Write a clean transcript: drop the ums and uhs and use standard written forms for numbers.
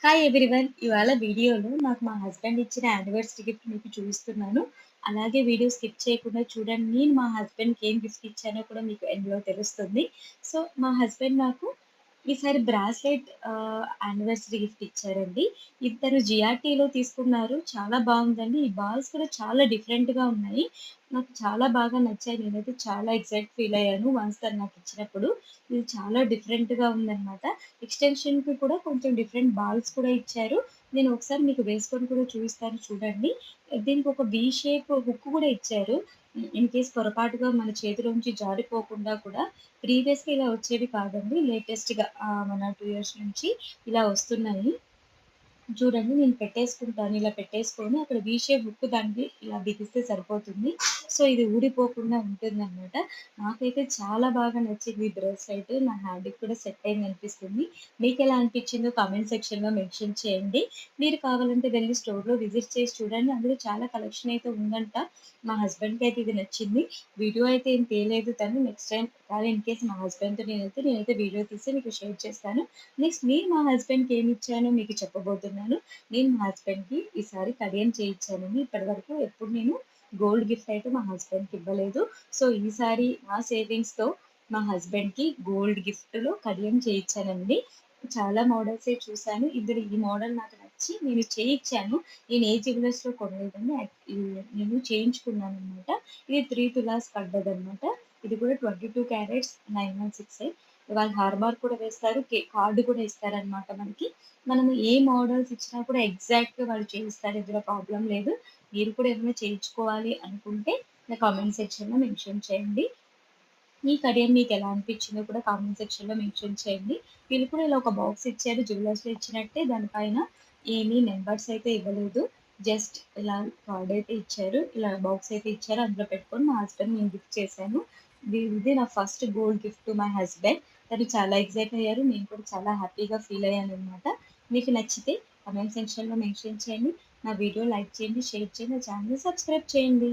Hi everyone. ఇవాళ వీడియోలో నాకు మా హస్బెండ్ ఇచ్చిన యానివర్సరీ గిఫ్ట్ మీకు చూపిస్తున్నాను. అలాగే వీడియో స్కిప్ చేయకుండా చూడండి. నేను మా హస్బెండ్‌కి ఏం గిఫ్ట్ ఇచ్చానో కూడా మీకు ఎండ్‌లో తెలుస్తుంది. సో, మా హస్బెండ్ నాకు ఈసారి బ్రాస్లెట్ యానివర్సరీ గిఫ్ట్ ఇచ్చారండి. ఇది తను జిఆర్‌టీలో తీసుకున్నారు. చాలా బాగుందండి. ఈ బాల్స్ కూడా చాలా డిఫరెంట్‌గా ఉన్నాయి. నాకు చాలా బాగా నచ్చాయి. నేనైతే చాలా ఎక్సైట్ ఫీల్ అయ్యాను వన్స్ తను నాకు ఇచ్చినప్పుడు. ఇది చాలా డిఫరెంట్‌గా ఉందనమాట. ఎక్స్‌టెన్షన్‌కి కూడా కొంచెం డిఫరెంట్ బాల్స్ కూడా ఇచ్చారు. నేను ఒకసారి మీకు వేసుకొని కూడా చూపిస్తాను చూడండి. దీనికి ఒక వి షేప్ హుక్ కూడా ఇచ్చారు. ఇన్ కేస్ పొరపాటుగా మన చేతిలోంచి జారిపోకుండా కూడా ప్రీవియస్‌గా ఇలా వచ్చేవి కాదండి. లేటెస్ట్‌గా మన 2 ఇయర్స్ నుంచి ఇలా వస్తున్నాయి. చూడండి నేను పెట్టేసుకుంటాను. ఇలా పెట్టేసుకొని అక్కడ వి షేప్ హుక్ దానికి ఇలా బిగిస్తే సరిపోతుంది. సో, ఇది ఊడిపోకుండా ఉంటుందనమాట. నాకైతే చాలా బాగా నచ్చింది ఈ బ్రేస్లెట్. నా హ్యాండ్‌కి కూడా సెట్ అయిందనిపిస్తుంది. మీకెలా అనిపించిందో కామెంట్ సెక్షన్‌లో మెన్షన్ చేయండి. మీరు కావాలంటే వెళ్లి స్టోర్‌లో విజిట్ చేసి చూడండి. అందులో చాలా కలెక్షన్ అయితే ఉందంట. మా హస్బెండ్‌కి అయితే ఇది నచ్చింది. వీడియో అయితే ఏం తీయలేదు తను. నెక్స్ట్ టైమ్ ఒకవేళ ఇన్ కేస్ మా హస్బెండ్‌తో నేనైతే వీడియో తీసి మీకు షేర్ చేస్తాను. నెక్స్ట్ నేను మా హస్బెండ్‌కి ఏమిచ్చానో మీకు చెప్పబోతున్నాను. నేను మా హస్బెండ్‌కి ఈసారి కడియం చేయించానండి. ఇప్పటివరకు ఎప్పుడు నేను గోల్డ్ గిఫ్ట్ అయితే మా హస్బెండ్‌కి ఇవ్వలేదు. సో, ఈసారి నా సేవింగ్స్‌తో మా హస్బెండ్‌కి గోల్డ్ గిఫ్ట్‌లో కడియం చేయించానండి. చాలా మోడల్సే చూసాను. ఇందులో ఈ మోడల్ నాకు నచ్చి నేను చేయించాను. నేను ఏ జ్యువెలర్స్‌లో కొనలేదండి. నేను చేయించుకున్నాననమాట. ఇది 3 తులాస్ పడ్డదనమాట. ఇది కూడా 22 క్యారెట్స్ 916. వాళ్ళు హార్మార్క్ కూడా వేస్తారు. కార్డ్ కూడా ఇస్తారనమాట మనకి. మనము ఏ మోడల్స్ ఇచ్చినా కూడా ఎగ్జాక్ట్‌గా వాళ్ళు చేయిస్తారు. ఇందులో ప్రాబ్లమ్ లేదు. మీరు కూడా ఏమైనా చేయించుకోవాలి అనుకుంటే నా కామెంట్ సెక్షన్‌లో మెన్షన్ చేయండి. ఈ కడియం మీకెలా అనిపించిందో కూడా కామెంట్ సెక్షన్‌లో మెన్షన్ చేయండి. వీళ్ళు కూడా ఇలా ఒక బాక్స్ ఇచ్చారు జ్యువెలర్స్‌లో ఇచ్చినట్టే. దానిపైన ఏమి నంబర్స్ అయితే ఇవ్వలేదు. జస్ట్ ఇలా కార్డ్ అయితే ఇచ్చారు. ఇలా బాక్స్ అయితే ఇచ్చారు. అందులో పెట్టుకొని మా హస్బెండ్‌కి నేను గిఫ్ట్ చేశాను. ఇది నా first gold gift to my husband. తను చాలా ఎక్సైట్ అయ్యారు. నేను కూడా చాలా హ్యాపీగా ఫీల్ అయ్యాననమాట. మీకు నచ్చితే కామెంట్ సెక్షన్‌లో మెన్షన్ చేయండి. నా వీడియో లైక్ చేయండి, షేర్ చేయండి, నా ఛానెల్‌ని సబ్స్క్రైబ్ చేయండి.